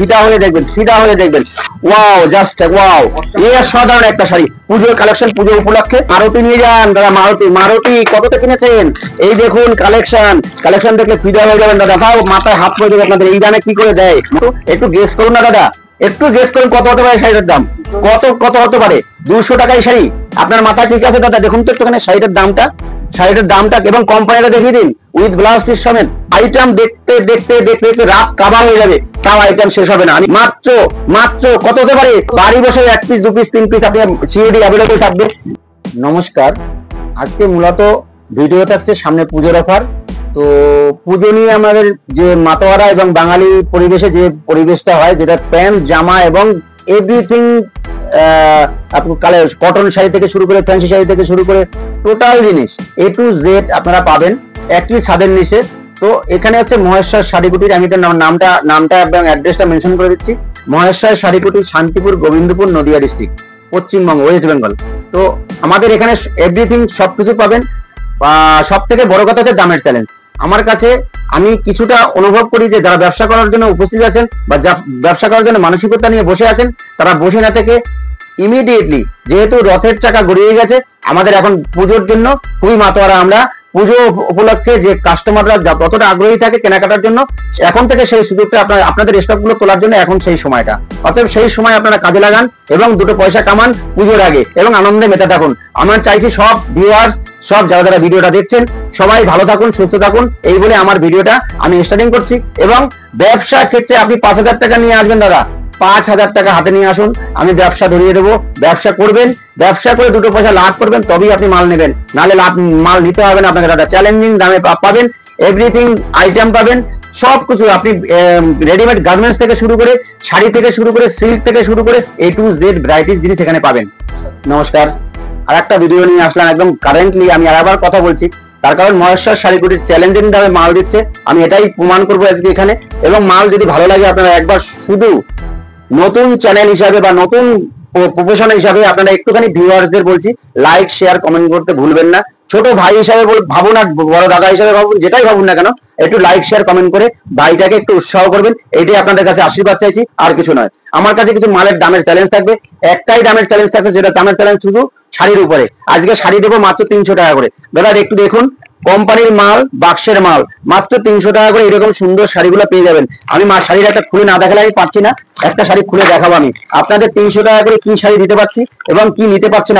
ফিদা হয়ে দেখবেন, ফিদা হয়ে দেখবেন। ওয়াও, জাস্ট ওয়াও, এই সাধারণ একটা শাড়ি, পুজোর কালেকশন, পুজো উপলক্ষে। মারুতি নিয়ে যান দাদা, মারুতি। মারুতি কততে কিনেছেন? এই দেখুন কালেকশন, কালেকশন দেখলে ফিদা হয়ে যাবেন দাদা। তাও মাথায় হাত পড়ে দেবে আপনাদের, এই দামে কি করে দেয় একটু গেস করুন না দাদা, একটু গেস করুন কত হতে পারে শাড়িটার দাম, কত কত হতে পারে? 200 টাকায় শাড়ি। আপনার মাথা ঠিক আছে দাদা? দেখুন তো একটুখানি শাড়িটার দামটা, শাড়িটার দামটা এবং কোম্পানিটা দেখিয়ে দিন উইথ ব্লাউজ পিস সমেত। আইটেম দেখতে দেখতে দেখতে দেখতে রাত কাবা হয়ে যাবে, তাও আইটেম শেষ হবে না। আমি মাত্র মাত্র কত হতে পারে? বাড়ি বসে 1 পিস 2 পিস 3 পিস আপনি সিওডি অ্যাভেলেবল থাকবে। নমস্কার, আজকে মূলত ভিডিও থাকছে সামনে পুজোর অফার। তো পুজো নিয়ে আমাদের যে মাতোয়ারা এবং বাঙালি পরিবেশে যে পরিবেশটা হয়, যেটা প্যান্ট জামা এবং এভরিথিং, কটন শাড়ি থেকে শুরু করে ফ্যান্সি শাড়ি থেকে শুরু করে টোটাল জিনিস A to Z আপনারা পাবেন একই ছাদের নিচে। তো এখানে হচ্ছে মহেশ্বর শাড়িকুটির, আমি নামটা এবং অ্যাড্রেসটা মেনশন করে দিচ্ছি। Maheshwar Sarikuti, Shantipur, Gobindapur, Nadia district, Paschimbanga, West Bengal. তো আমাদের এখানে এভরিথিং সবকিছু পাবেন। সব থেকে বড় কথা হচ্ছে দামের চ্যালেঞ্জ। আমার কাছে আমি কিছুটা অনুভব করি যে যারা ব্যবসা করার জন্য উপস্থিত আছেন বা ব্যবসা করার জন্য মানসিকতা নিয়ে বসে আছেন, তারা বসে না থেকে ইমিডিয়েটলি, যেহেতু রথের চাকা গড়িয়ে গেছে, আমাদের এখন পুজোর জন্য খুবই মাতোয়ারা। আমরা পুজো উপলক্ষে যে কাস্টমাররা যতটা আগ্রহী থাকে কেনাকাটার জন্য, এখন থেকে সেই সুযোগটা আপনাদের স্টকগুলো তোলার জন্য এখন সেই সময়টা। অতএব সেই সময় আপনারা কাজে লাগান এবং দুটো পয়সা কামান পুজোর আগে এবং আনন্দে মেতে থাকুন। আমরা চাইছি সব ভিউয়ার্স, সব যারা ভিডিওটা দেখছেন, সবাই ভালো থাকুন, সুস্থ থাকুন, এই বলে আমার ভিডিওটা আমি স্টার্টিং করছি। এবং ব্যবসার ক্ষেত্রে আপনি 5000 টাকা নিয়ে আসবেন দাদা, 5000 টাকা হাতে নিয়ে আসুন, আমি ব্যবসা ধরিয়ে দেবো। ব্যবসা করবেন, ব্যবসা করে দুটো পয়সা লাভ করবেন, তবেই আপনি মাল নেবেন, নাহলে মাল নিতে হবে না আপনাকে দাদা। চ্যালেঞ্জিং দামে পাবেন, এভরিথিং আইটেম পাবেন, সবকিছু আপনি রেডিমেড গার্মেন্টস থেকে শুরু করে, শাড়ি থেকে শুরু করে, সিল্ক থেকে শুরু করে A to Z ভ্যারাইটিস জিনিস এখানে পাবেন। নমস্কার, আর একটা ভিডিও নিয়ে আসলাম একদম কারেন্টলি। আমি আরেকবার কথা বলছি, তার কারণ মহেশ্বর শাড়িকুটির চ্যালেঞ্জিং দামে মাল দিচ্ছে, আমি এটাই প্রমাণ করবো আজকে এখানে। এবং মাল যদি ভালো লাগে আপনারা একবার শুধু নতুন চ্যানেল হিসাবে বা নতুন প্রফেশনাল হিসাবে আপনারা একটুখানি ভিউয়ার্সদের বলছি, লাইক শেয়ার কমেন্ট করতে ভুলবেন না। ছোট ভাই হিসাবে ভাবুন আর বড় দাদা হিসাবে ভাবুন, যেটাই ভাবুন না কেন, একটু লাইক শেয়ার কমেন্ট করে ভাইটাকে একটু উৎসাহ করবেন। এটাই আপনাদের কাছে আশীর্বাদ চাইছি, আর কিছু নয়। আমার কাছে কিছু মালের দামের চ্যালেঞ্জ থাকবে, একটাই দামের চ্যালেঞ্জ থাকবে, যেটা দামের চ্যালেঞ্জ শুধু শাড়ির উপরে। আজকে শাড়ি দেবো মাত্র 300 টাকা করে দাদা। একটু দেখুন, কোম্পানির মাল, বাক্সের মাল, মাত্র 300 টাকা করে এরকম সুন্দর শাড়িগুলো পেয়ে যাবেন। আমি শাড়ির একটা খুলে না দেখালে আমি পাচ্ছি না, একটা শাড়ি খুলে দেখাবো আমি আপনাদের। 300 টাকা করে কি শাড়ি দিতে পারছি এবং কি নিতে পারছেন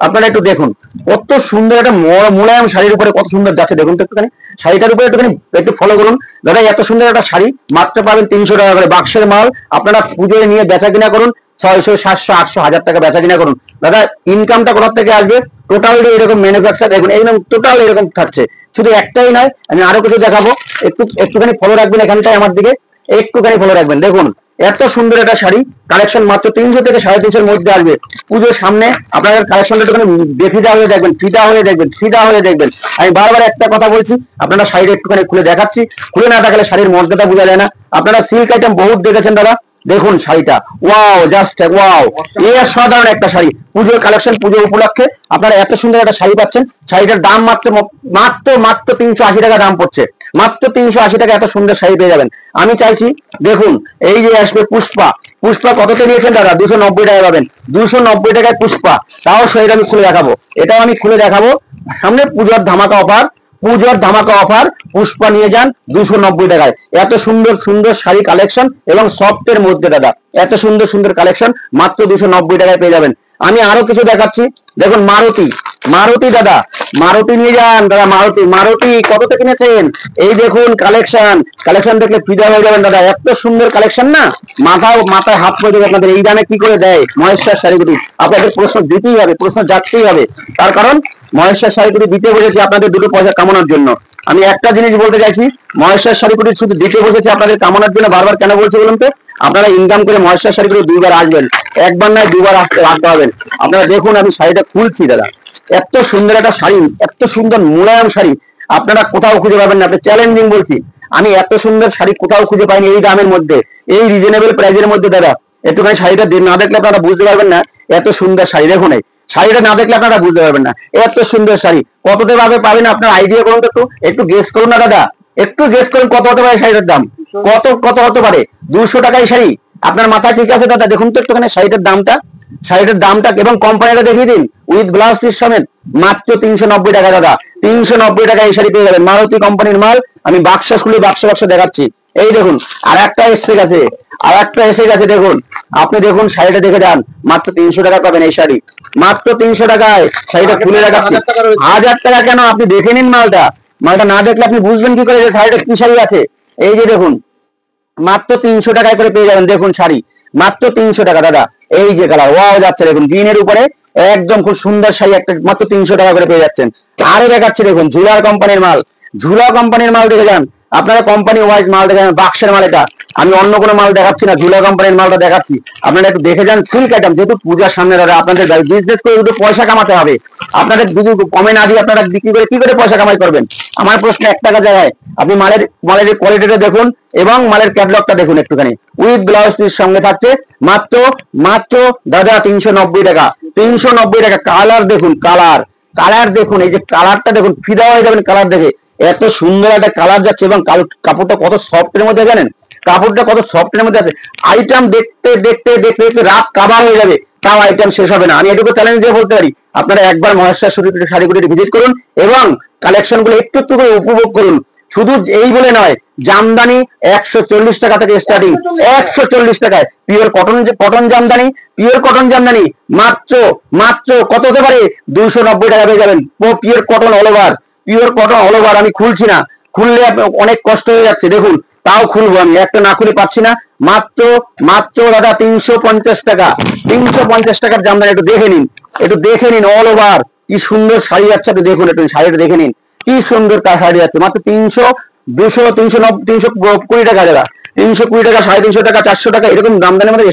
আপনারা একটু দেখুন। কত সুন্দর একটা মোলায়েম শাড়ির উপরে কত সুন্দর যাচ্ছে, দেখুন তো একটুখানি শাড়িটার উপরে একটুখানি একটু ফলো করুন দাদা। এত সুন্দর একটা শাড়ি মাত্র পাবেন 300 টাকা করে, বাক্সের মাল। আপনারা পুজোয় নিয়ে বেচা কিনা করুন, 600 700 800 1000 টাকা বেচা কিনা করুন দাদা। ইনকামটা কোথা থেকে আসবে? টোটাল এরকম ম্যানুফ্যাকচার দেখুন, একদম টোটাল এরকম থাকছে। শুধু একটাই নয়, আমি আরো কিছু দেখাবো, একটুখানি ফলো রাখবেন এখানটায় আমার দিকে, একটুখানি ফলো রাখবেন। দেখুন এত সুন্দর একটা শাড়ি কালেকশন মাত্র 300 থেকে 350 মধ্যে আসবে। পুজোর সামনে আপনাদের কালেকশনটা একটুখানি ফিদা হয়ে দেখবেন, ফিদা হয়ে দেখবেন, ফিদা হয়ে দেখবেন। আমি বারবার একটা কথা বলছি, আপনারা শাড়িটা একটুখানি খুলে দেখাচ্ছি, খুলে না দেখালে শাড়ির মর্যাদা বোঝা যায় না। আপনারা সিল্ক আইটেম বহুত দেখেছেন দাদা, দেখুন শাড়িটা, ওয়াও, জাস্ট ওয়াও, এই সাধারণ একটা শাড়ি, পুজোর কালেকশন, পুজো উপলক্ষে আপনারা এত সুন্দর একটা শাড়ি পাচ্ছেন। শাড়িটার দাম মাত্র মাত্র মাত্র 380 টাকা দাম পড়ছে, মাত্র 380 টাকা এত সুন্দর শাড়ি পেয়ে যাবেন। আমি চাইছি দেখুন, এই যে আসবে পুষ্পা, পুষ্পা কততে নিয়েছেন দাদা? 290 টাকা পাবেন, 290 টাকায় পুষ্পা। তাও শাড়িটা আমি খুলে দেখাবো, এটাও আমি খুলে দেখাবো। সামনে পুজোর ধামাকা অফার, পুজোর ধামাকা অফার, পুষ্পা নিয়ে যান 290 টাকায়। এত সুন্দর সুন্দর শাড়ি কালেকশন এবং সফটের মধ্যে দাদা, এত সুন্দর সুন্দর কালেকশন মাত্র 290 টাকায় পেয়ে যাবেন। আমি আরো কিছু দেখাচ্ছি, দেখুন মারুতি, মারুতি দাদা, মারুতি নিয়ে যান দাদা। মারুতি, মারুতি কততে কিনেছেন? এই দেখুন কালেকশন, কালেকশন দেখলে ফিদা হয়ে যাবেন দাদা। এত সুন্দর কালেকশন না, মাথায় হাত পড়ে দেবে আপনাদের, এই দামে কি করে দেয় মহেশ্বর শাড়িগুটি? আপনাদের প্রশ্ন দিতেই হবে, প্রশ্ন যাচ্ছেই হবে, তার কারণ মহেশ্বর শাড়িগুটি দিতে বসেছি আপনাদের দুটো পয়সা কামানোর জন্য। আমি একটা জিনিস বলতে চাইছি, মহেশ্বর শাড়িগুটি শুধু দিতে বসেছি আপনাদের কামানোর জন্য। বারবার কেন বলছি বলুন তো? আপনারা ইনকাম করে মহেশ্বর শাড়িগুলো 2বার আসবেন, একবার নয় 2বার আসতে হবেন। আপনারা দেখুন, আমি শাড়িটা খুলছি দাদা, এত সুন্দর একটা শাড়ি, এত সুন্দর মোলায়েম শাড়ি আপনারা কোথাও খুঁজে পাবেন না। চ্যালেঞ্জিং বলছি, আমি এত সুন্দর শাড়ি কোথাও খুঁজে পাইনি এই দামের মধ্যে, এই রিজনেবল প্রাইসের মধ্যে দাদা। একটুখানি শাড়িটা না দেখলে আপনারা বুঝতে পারবেন না এত সুন্দর শাড়ি। দেখুন এই শাড়িটা না দেখলে আপনারা বুঝতে পারবেন না এত সুন্দর শাড়ি কততে পাবেন আপনার আইডিয়া করুন তো, একটু গেস করুন না দাদা, একটু গেস করুন কত হতে পারে শাড়িটার দাম, কত কত হতে পারে? 200 টাকায় শাড়ি? আপনার মাথা ঠিক আছে দাদা? দেখুন তো একটুখানি শাড়িটার দামটা এবং কোম্পানিটা দেখিয়ে দিন উইথ ব্লাউজ পিস সমেত, মাত্র 390 টাকা দাদা। 390 টাকা এই শাড়ি পেয়ে যাবেন, মারুতি কোম্পানির মাল। আমি বাক্স খুলে বাক্স দেখাচ্ছি। এই দেখুন আর একটা এসে গেছে, দেখুন আপনি দেখুন শাড়িটা দেখে যান, মাত্র 300 টাকা পাবেন এই শাড়ি, মাত্র 300 টাকায় শাড়িটা খুলে দেখাচ্ছি। 1000 টাকা কেন? আপনি দেখে নিন মালটা না দেখলে আপনি বুঝবেন কি করে যে শাড়িটা কি শাড়ি আছে। এই যে দেখুন মাত্র 300 টাকায় করে পেয়ে যাবেন, দেখুন শাড়ি মাত্র 300 টাকা দাদা। এই যে কালার ওয়াও যাচ্ছে, দেখুন গ্রিনের উপরে একদম খুব সুন্দর শাড়ি একটা মাত্র 300 টাকা করে পেয়ে যাচ্ছেন। আরো দেখাচ্ছি দেখুন ঝুলা কোম্পানির মাল দেখে যান আপনারা, কোম্পানি ওয়াইজ মাল দেখে যান, বাক্সের মাল এটা, আমি অন্য কোনো মাল দেখাচ্ছি না, ঝুলা কোম্পানির মালটা দেখাচ্ছি। আপনারা একটু দেখে যান, সিল্ক আইটেম, যেহেতু পূজার সামনে ধরে আপনাদের বিজনেস করে একটু পয়সা কামাতে হবে, আপনাদের যদি কমে না দিয়ে আপনারা বিক্রি করে কি করে পয়সা কামাই করবেন? আমার প্রশ্ন এক টাকা জায়গায় আপনি মালের কোয়ালিটিটা দেখুন এবং মালের ক্যাটালগটা দেখুন একটুখানি, উইথ ব্লাউজ পিস সঙ্গে থাকছে, মাত্র দাদা 390 টাকা। 390 টাকা। কালার দেখুন, কালার দেখুন, এই যে কালারটা দেখুন, ফিদা হয়ে যাবেন কালার দেখে, এত সুন্দর একটা কালার যাচ্ছে এবং কাপড়টা কত সফট এর মধ্যে, জানেন কাপড়টা কত সফট এর মধ্যে আছে। আইটেম দেখতে দেখতে দেখতে দেখতে রাত কাবার হয়ে যাবে, তাও আইটেম শেষ হবে না। আমি এটুকু চ্যালেঞ্জ দিয়ে বলতে পারি, আপনারা একবার মহেশ্বর শাড়িগুলি ভিজিট করুন এবং কালেকশন গুলো একটু একটু করে উপভোগ করুন। শুধু এই বলে নয়, জামদানি 140 টাকা থেকে স্টার্টিং, 140 টাকায় পিওর কটন জামদানি মাত্র কত হতে পারে? 290 টাকা পেয়ে যাবেন। Pure cotton all over. আমি খুলছি না, খুললে অনেক কষ্ট হয়ে যাচ্ছে, দেখুন তাও খুলবো, আমি একটা না খুলে পাচ্ছি না। মাত্র দাদা 350 টাকা। 350 টাকার জামদানি একটু দেখে নিন অল ওভার কি সুন্দর শাড়ি যাচ্ছে। আপনি দেখুন একটু শাড়িটা দেখে নিন, কি সুন্দর শাড়ি যাচ্ছে, মাত্র 320 টাকা দাদা। 320 টাকা, 350 টাকা, 400 টাকা, এরকম দামদানের মধ্যে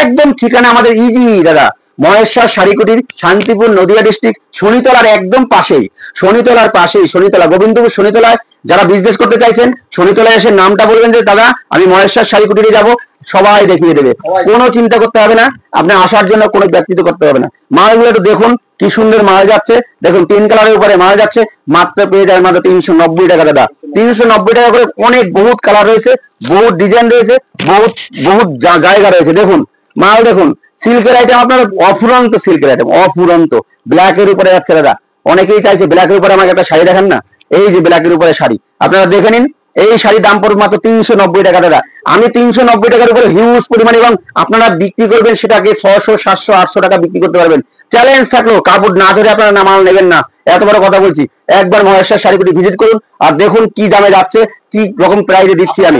একদম ঠিকানা আমাদের ইজি দাদা, মহেশ্বর শাড়িকুটির, শান্তিপুর, নদিয়া ডিস্ট্রিক্ট, শনিতলার একদম পাশেই, শনিতলা গোবিন্দপুর শনিতলায় যারা বিজনেস করতে চাইছেন, শনিতলায় এসে নামটা বলবেন যে দাদা আমি মহেশ্বর শাড়িকুটিরে যাব, সবাই দেখিয়ে দেবে, কোনো চিন্তা করতে হবে না, আপনি আসার জন্য কোনো ব্যক্তিত্ব করতে হবে না। মালগুলো একটু দেখুন কি সুন্দর মাল যাচ্ছে, দেখুন 3 কালারের উপরে মাল যাচ্ছে, মাত্র পেয়ে যায় মাত্র 390 টাকা দাদা। 390 টাকা করে অনেক বহুত কালার রয়েছে, বহুত ডিজাইন রয়েছে, বহুত জায়গা রয়েছে। দেখুন মাল দেখুন, সিল্কের আইটেম আপনার অফুরন্ত ব্ল্যাক এর উপরে যাচ্ছে দাদা। অনেকেই চাইছে ব্ল্যাক এর উপরে আমাকে একটা শাড়ি দেখান না, এই যে ব্ল্যাক এর উপরে শাড়ি আপনারা দেখে নিন, এই শাড়ি দাম পড়বে মাত্র 390 টাকা দাদা। আমি 390 টাকার উপরে হিউজ পরিমাণ, এবং আপনারা বিক্রি করবেন সেটাকে 600, 700, 800 টাকা বিক্রি করতে পারবেন। চ্যালেঞ্জ থাকলো, কাপড় না ধরে আপনারা না মাল নেবেন না, এত বড় কথা বলছি। একবার মহেশ্বর শাড়িগুলি ভিজিট করুন আর দেখুন কি দামে যাচ্ছে, কি রকম প্রাইসে দিচ্ছি আমি।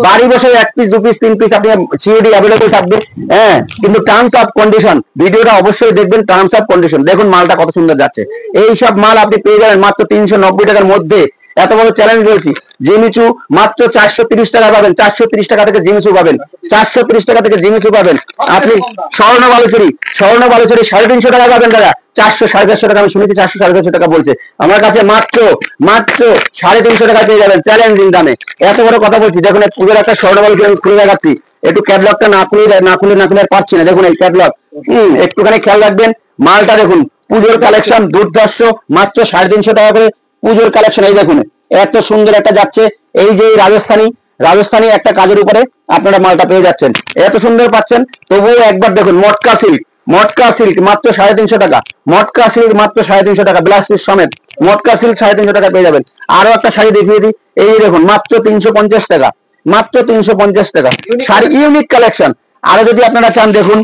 বাড়ি বসে 1 পিস 2 পিস 3 পিস আপনি সিওডি অ্যাভেলেবল থাকবে, হ্যাঁ, কিন্তু টার্মস অফ কন্ডিশন, ভিডিওটা অবশ্যই দেখবেন, টার্মস অফ কন্ডিশন। দেখুন মালটা কত সুন্দর যাচ্ছে, এই সব মাল আপনি পেয়ে যাবেন মাত্র 390 টাকার মধ্যে। এত বড় চ্যালেঞ্জ বলছি, জিমিচু মাত্র 430 টাকা পাবেন, 430 টাকা থেকে জিমিচু পাবেন, 430 টাকা থেকে জিমিচু পাবেন। আপনি স্বর্ণ বালুচুরি 350 টাকা পাবেন দাদা, 400, 450 টাকা, আমি শুনেছি 400, 450 টাকা বলছে আমার কাছে, মাত্র 350 টাকা পেয়ে যাবেন চ্যালেঞ্জিং দামে। এত বড় কথা বলছি, দেখুন পুজোর একটা স্বর্ণ বালুচুরি আমি খুলে দেখাচ্ছি, একটু ক্যাটলগটা না খুলে পাচ্ছি না, দেখুন এই ক্যাটলগ, একটুখানি খেয়াল রাখবেন। মালটা দেখুন, পুজোর কালেকশন দুর্ধর্ষ, মাত্র 350 টাকা করে পুজোর কালেকশন। এই দেখুন এত সুন্দর একটা যাচ্ছে, এই যে রাজস্থানী একটা কাজের উপরে আপনারা মালটা পেয়ে যাচ্ছেন, এত সুন্দর পাচ্ছেন। তবুও একবার দেখুন মটকা সিল্ক মাত্র 350 টাকা, মটকা সিল্ক মাত্র 350 টাকা, ব্লাউজ পিস সমেত মটকা সিল্ক 350 টাকা পেয়ে যাবেন। আরো একটা শাড়ি দেখিয়ে দিই, এই দেখুন মাত্র 350 টাকা, মাত্র 350 টাকা শাড়ি, ইউনিক কালেকশন। আরো যদি আপনারা চান দেখুন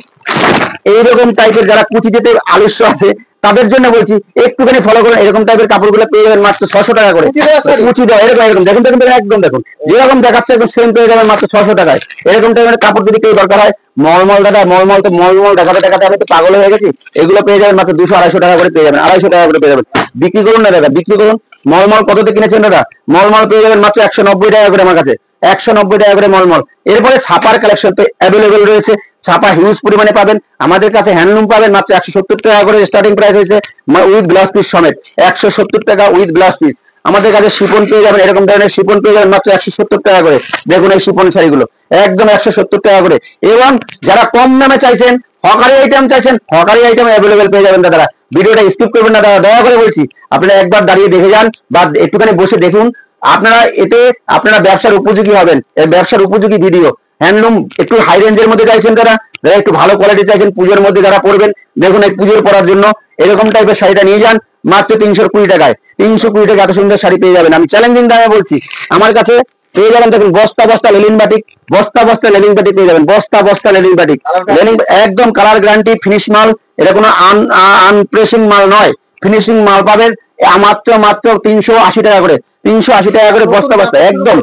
এইরকম টাইপের যারা কুচি যেতে আলস্য আছে তাদের জন্য বলছি, একটুখানি ফলো করুন, এরকম টাইপের কাপড়গুলো পেয়ে যাবেন মাত্র 600 টাকা করে, কুচি দেওয়া এরকম দেখুন একদম দেখুন যেরকম দেখাচ্ছে একদম সেম পেয়ে যাবেন মাত্র 600 টাকায়। এরকম টাইপের কাপড় যদি কেউ দরকার হয়, মলমল তো মলমল দেখাতে আমি তো পাগল হয়ে গেছি, এগুলো পেয়ে যাবেন মাত্র 200-250 টাকা করে পেয়ে যাবেন, 250 টাকা করে পেয়ে যাবেন। বিক্রি করুন না দাদা, বিক্রি করুন। মলমল কততে কিনেছেন দাদা? মলমল পেয়ে যাবেন মাত্র 190 টাকা করে আমার কাছে, 190 টাকা করে মলমল। এরপরে ছাপার কালেকশন তো অ্যাভেলেবেল রয়েছে, ছাপা হিউজ পরিমাণে পাবেন আমাদের কাছে। হ্যান্ডলুম পাবেন মাত্র 170 টাকা করে স্টার্টিং প্রাইস হয়েছে, উইথ গ্লাস পিস সমেত 170 টাকা উইথ গ্লাস পিস। আমাদের কাছে শিপন পেয়ে যাবেন, এরকম ধরনের শিপন পেয়ে যাবেন মাত্র 170 টাকা করে। দেখুন এই শিপন শাড়িগুলো একদম 170 টাকা করে। এবং যারা কম দামে চাইছেন, হকারি আইটেম চাইছেন, হকারি আইটেম অ্যাভেলেবেল পেয়ে যাবেন দাদারা। ভিডিওটা স্কিপ করবেন না দাদা, দয়া করে বলছি, আপনারা একবার দাঁড়িয়ে দেখে যান বা একটুখানি বসে দেখুন, আপনারা এতে আপনারা ব্যবসার উপযোগী হবেন। ব্যবসার উপযোগী ভিডিও। হ্যান্ডলুম একটু হাই রেঞ্জের মধ্যে চাইছেন যারা একটু ভালো কোয়ালিটি চাইছেন, পুজোর মধ্যে যারা পড়বেন, দেখুন এই পুজোর পরার জন্য এরকম টাইপের শাড়িটা নিয়ে যান মাত্র 320 টাকায়। 320 টাকা এত সুন্দর শাড়ি পেয়ে যাবেন। আমি চ্যালেঞ্জিং দামে বলছি, আমার কাছে পেয়ে যাবেন দেখুন বস্তা বস্তা লেলিন বাটিক, বস্তা বস্তা লেলিন বাটিক পেয়ে যাবেন, বস্তা বস্তা লেলিন বাটিক। লেলিন একদম কালার গ্যারান্টি, ফিনিশ মাল, এটা কোনো আনপ্রেসিং মাল নয়, ফিনিশিং মাল পাবেন মাত্র মাত্র 380 টাকা করে। 380 টাকা করে বস্তা বস্তা একদম।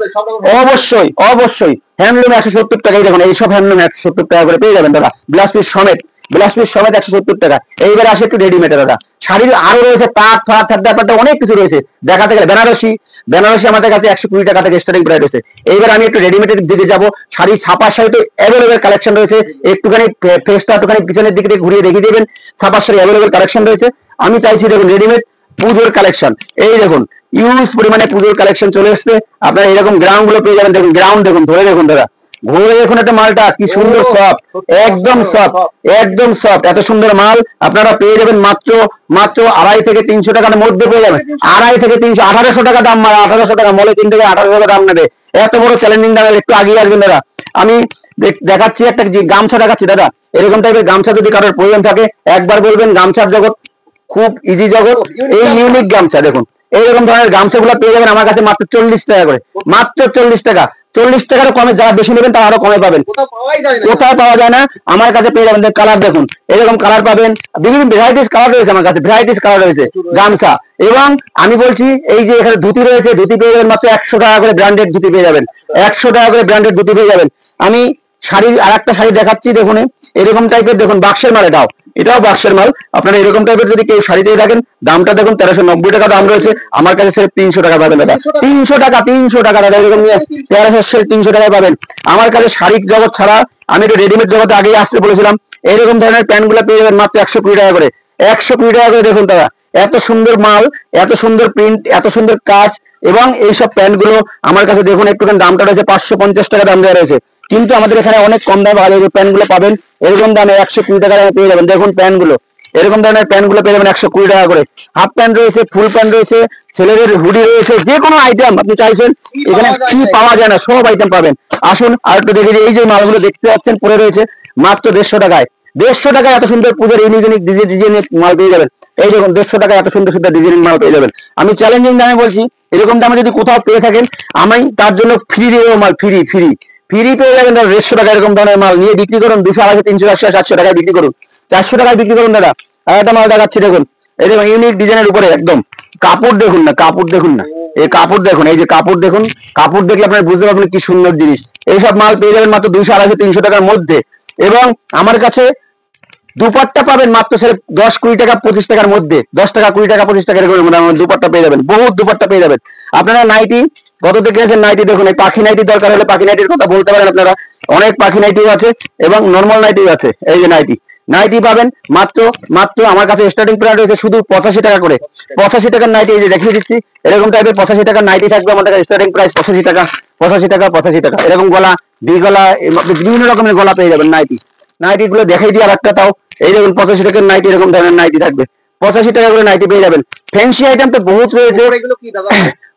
অবশ্যই অবশ্যই হ্যান্ডলুম 170 টাকাই, দেখুন এইসব হ্যান্ডলুম 170 টাকা করে পেয়ে যাবেন দাদা, ব্লাউজ পিস সমেত, ব্লাউজ পিস সমেত 170 টাকা। এইবার আসে একটু রেডিমেড দাদা, শাড়ির আরো রয়েছে তাঁত ফাত ব্যাপারটা অনেক কিছু রয়েছে দেখাতে গেলে। বেনারসি, বেনারসি আমাদের কাছে 120 টাকা থেকে স্টার্টিং প্রাইস রয়েছে। এইবার আমি একটু রেডিমেডের দিকে যাবো। শাড়ি ছাপার শাড়ি তো অ্যাভেলেবেল কালেকশন রয়েছে, একটুখানি ফেসটা একটুখানি পিছনের দিকে ঘুরিয়ে দেখিয়ে দেবেন, ছাপার শাড়ি অ্যাভেলেবেল কালেকশন রয়েছে। আমি চাইছি দেখুন রেডিমেড পুজোর কালেকশন, এই দেখুন ইউজ পরিমাণে পুজোর কালেকশন চলে এসছে। আপনারা এরকম গ্রাউন্ড গুলো পেয়ে যাবেন, দেখুন গ্রাউন্ড দেখুন, ধরে দেখুন দাদা, ঘুরে দেখুন একটা মালটা কি সুন্দর সফট, একদম সফট, একদম সফট, এত সুন্দর মাল আপনারা পেয়ে যাবেন মাত্র মাত্র 250 থেকে 300 টাকার মধ্যে পেয়ে যাবেন। 250 থেকে 300, 1800 টাকা দাম, 1800 টাকা মলে 3 থেকে 1800 টাকা দাম নেবে। এত বড় চ্যালেঞ্জিং দামে একটু আগিয়ে আসবেন দাদা। আমি দেখাচ্ছি একটা গামছা দেখাচ্ছি দাদা, এরকম টাইপের গামছা যদি কারোর প্রয়োজন থাকে একবার বলবেন। গামছার জগৎ খুব ইজি জগৎ, এই ইউনিক গামছা দেখুন, এইরকম ধরনের গামছাগুলো পেয়ে যাবেন আমার কাছে মাত্র 40 টাকা করে, মাত্র 40 টাকা। 40 টাকারও কমে, যারা বেশি নেবেন তারা আরো কমে পাবেন, কোথাও পাওয়া যায় না, আমার কাছে পেয়ে যাবেন। কালার দেখুন, এরকম কালার পাবেন, বিভিন্ন ভ্যারাইটিস কালার রয়েছে আমার কাছে, ভ্যারাইটিস কালার রয়েছে গামছা। এবং আমি বলছি এই যে এখানে ধুতি রয়েছে, ধুতি পেয়ে যাবেন মাত্র 100 টাকা করে, ব্র্যান্ডেড ধুতি পেয়ে যাবেন, 100 টাকা করে ব্র্যান্ডেড ধুতি পেয়ে যাবেন। আমি শাড়ি আর একটা শাড়ি দেখাচ্ছি, দেখুন এরকম টাইপের, দেখুন বাক্সের মাল, এটাও বাক্সের মাল। আপনারা এরকম টাইপের যদি কেউ শাড়ি দিয়ে থাকেন, দামটা দেখুন 1390 টাকা দাম রয়েছে, আমার কাছে সির্ফ 300 টাকা পাবেন দাদা, 300 টাকা, 300 টাকা দাদা, এরকম 1300 টাকায় পাবেন আমার কাছে। শাড়ি জগৎ ছাড়া আমি একটু রেডিমেড জগতে আগেই আসতে বলেছিলাম। এরকম ধরনের প্যান্ট গুলো পেয়ে যাবেন মাত্র 120 টাকা করে, 120 টাকা করে। দেখুন দাদা এত সুন্দর মাল, এত সুন্দর প্রিন্ট, এত সুন্দর কাজ, এবং এইসব প্যান্ট গুলো আমার কাছে দেখুন একটুখানি দামটা রয়েছে 550 টাকা দাম দেওয়া রয়েছে, কিন্তু আমাদের এখানে অনেক কম দামে ভালো প্যান্ট গুলো পাবেন এরকম দামে 120 টাকা দামে পেয়ে যাবেন। দেখুন প্যান্ট গুলো, এরকম ধরনের প্যান্ট গুলো পেয়ে যাবেন 120 টাকা করে। হাফ প্যান্ট রয়েছে, ফুল প্যান্ট রয়েছে, ছেলেদের হুডি রয়েছে, যে কোনো আইটেম আপনি চাইছেন এখানে কি পাওয়া যায় না সব আইটেম পাবেন। আসুন আর একটু দেখে যে এই যে মালগুলো দেখতে পাচ্ছেন পরে রয়েছে মাত্র 150 টাকায়, 150 টাকায় এত সুন্দর পুজোর ইউনিক ডিজাইনের মাল পেয়ে যাবেন। এই দেখুন 150 টাকায় এত সুন্দর সুন্দর ডিজাইনিং মাল পেয়ে যাবেন। আমি চ্যালেঞ্জিং দামে বলছি, এরকম দামে যদি কোথাও পেয়ে থাকেন আমি তার জন্য ফ্রি দেবো মাল, ফ্রি ফ্রি ফ্রি পেয়ে যাবেন দাদা। 150 টাকা এরকম ধরনের মাল নিয়ে বিক্রি করুন, 200, 250, 300, 400, 700 টাকায় বিক্রি করুন, 400 টাকায় বিক্রি করুন দাদা। আর একটা মাল দেখাচ্ছি দেখুন, এই দেখুন ইউনিক ডিজাইনের উপরে একদম কাপড় দেখুন না, কাপড় দেখুন না, এই কাপড় দেখুন, এই যে কাপড় দেখুন, কাপড় দেখলে আপনারা বুঝতে পারবেন কি সুন্দর জিনিস। এইসব মাল পেয়ে যাবেন মাত্র 200, 250, 300 টাকার মধ্যে। এবং আমার কাছে দুপাট্টা পাবেন মাত্র 10, 20 টাকা, 25 টাকার মধ্যে, 10 টাকা, 20 টাকা, 25 টাকার এরকম দুপাট্টা পেয়ে যাবেন, বহুত দুপাট্টা পেয়ে যাবেন। আপনারা নাইটি কত থেকে কিনেছেন নাইটি দেখুন, এই পাখি নাইটি দরকার হলে পাখি নাইটির কথা বলতে পারেন আপনারা, অনেক পাখি নাইটিও আছে এবং নর্মাল নাইটিও আছে। এই যে নাইটি, নাইটি পাবেন মাত্র মাত্র আমার কাছে স্টার্টিং প্রাইস রয়েছে শুধু 85 টাকা করে, 85 টাকার নাইটি এই যে দেখিয়ে দিচ্ছি, এরকম টাইপের 85 টাকার নাইটি থাকবে আমার কাছে স্টার্টিং প্রাইস 85 টাকা, 85 টাকা, 85 টাকা। এরকম গলা, ডি গলা, বিভিন্ন রকমের গলা পেয়ে যাবেন নাইটি। নাইটি গুলো দেখাই দিয়ে আর একটা তাও, এই দেখুন 85 টাকার নাইটি, এরকম ধরনের নাইটি থাকবে 85 টাকা করে নাইটি পেয়ে যাবেন। ফ্যান্সি আইটেম তো বহুত রয়েছে,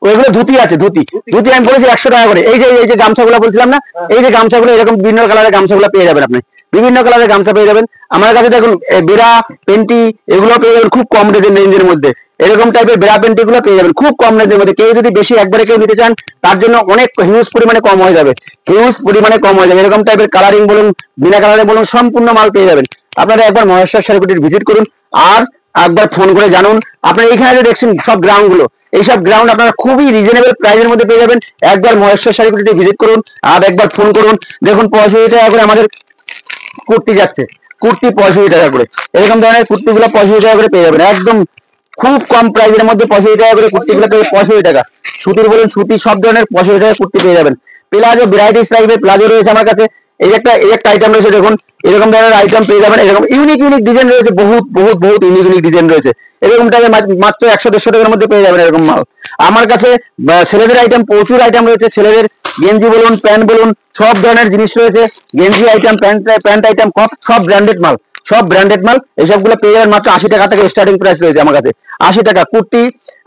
ওইগুলো ধুতি আছে, ধুতি ধুতি আমি বলেছি 100 টাকা করে। এই যে গামছাগুলো বলছিলাম না, এই যে গামছাগুলো এরকম বিভিন্ন কালারের গামছাগুলো পেয়ে যাবেন, আপনি বিভিন্ন কালারের গামছা পেয়ে যাবেন আমার কাছে। দেখুন বেড়া পেন্টি এগুলো পেয়ে যাবেন খুব কম রেঞ্জের মধ্যে, এরকম টাইপের বেড়া পেন্টি গুলো পেয়ে যাবেন খুব কম রেঞ্জের মধ্যে। কেউ যদি বেশি একবারে কেউ নিতে চান তার জন্য অনেক হিউজ পরিমাণে কম হয়ে যাবে, হিউজ পরিমাণে কম হয়ে যাবে। এরকম টাইপের কালারিং বলুন, বিনা কালারে বলুন, সম্পূর্ণ মাল পেয়ে যাবেন। আপনারা একবার মহেশ্বর শাড়িকুটির ভিজিট করুন আর একবার ফোন করে জানুন। আপনারা এখানে যে দেখছেন সব গ্রাউন্ড গুলো, এইসব গ্রাউন্ড আপনারা খুবই রিজনেবল প্রাইসের মধ্যে পেয়ে যাবেন। একবার মহেশ্বর শাড়িকুটিতে ভিজিট করুন আর একবার ফোন করুন। দেখুন 65 টাকা করে আমাদের কুর্তি যাচ্ছে, কুর্তি 65 টাকা করে, এরকম ধরনের কুর্তি গুলো 65 টাকা করে পেয়ে যাবেন একদম খুব কম প্রাইসের মধ্যে। 65 টাকা করে কুর্তি গুলো পেয়ে 65 টাকা, সুতির বলুন সুতি সব ধরনের 65 টাকা কুর্তি পেয়ে যাবেন। প্লাজো ভ্যারাইটিস টাইপের প্লাজো রয়েছে আমার কাছে, এই একটা আইটেম রয়েছে দেখুন, এরকম ধরনের আইটেম পেয়ে যাবেন। এরকম ইউনিক ডিজাইন রয়েছে, বহুত বহুত বহুত ইউনিক ডিজাইন রয়েছে। এরকম টাইপের মাত্র 100, 150 টাকার মধ্যে পেয়ে যাবেন এরকম মাল আমার কাছে। ছেলেদের আইটেম প্রচুর আইটেম রয়েছে, ছেলেদের গেঞ্জি বলুন, প্যান্ট বলুন, সব ধরনের জিনিস রয়েছে। গেঞ্জি আইটেম, প্যান্ট আইটেম, সব ব্র্যান্ডেড মাল, সব ব্র্যান্ডেড মাল। এইসবগুলো পেয়ে যাবেন মাত্র 80 টাকা থেকে স্টার্টিং প্রাইস রয়েছে আমার কাছে। 80 টাকা। কুর্তি,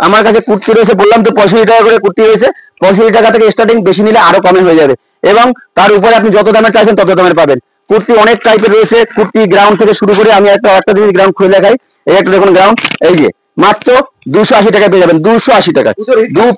আমার কাছে কুর্তি রয়েছে, বললাম তো 65 টাকা করে কুর্তি রয়েছে। 65 টাকা থেকে স্টার্টিং, বেশি নিলে আরো কমে হয়ে যাবে। এবং তার উপরে আপনি যত দামের চাইছেন তত দামের পাবেন। কুর্তি অনেক টাইপের রয়েছে। কুর্তি গ্রাউন্ড থেকে শুরু করে, আমি একটা জিনিস গ্রাউন্ড খুলে দেখাই। এই একটা দেখুন গ্রাউন্ড, এই যে মাত্র 280 টাকা পেয়ে যাবেন। 280 টাকা।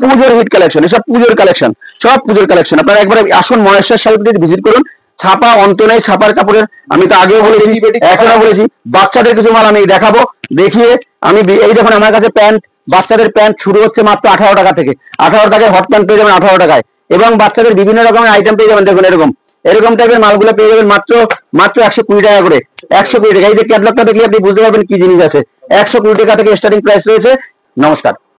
পুজোর হিট কালেকশন, এসব পুজোর কালেকশন, সব পুজোর কালেকশন। আপনারা একবার আসুন, মহেশ্বর শাড়ি ভিজিট করুন। ছাপা অন্ত নেই ছাপার কাপড়ের। আমি তো আগেও বলেছি, এখনো বলেছি, বাচ্চাদের কিছু মাল আমি দেখাবো, দেখিয়ে আমি এই দেখুন আমার কাছে প্যান্ট, বাচ্চাদের প্যান্ট শুরু হচ্ছে মাত্র 18 টাকা থেকে। 18 টাকায় হট প্যান্ট পেয়ে যাবেন 18 টাকায়। এবং বাচ্চাদের বিভিন্ন রকমের আইটেম পেয়ে যাবেন। দেখুন এরকম এরকম টাইপের মালগুলো পেয়ে যাবেন মাত্র 120 টাকা করে। 120 টাকা। এই যে ক্যাটলগটা দেখলে আপনি বুঝতে পারবেন কি জিনিস আছে। 120 টাকা থেকে স্টার্টিং প্রাইস রয়েছে। নমস্কার।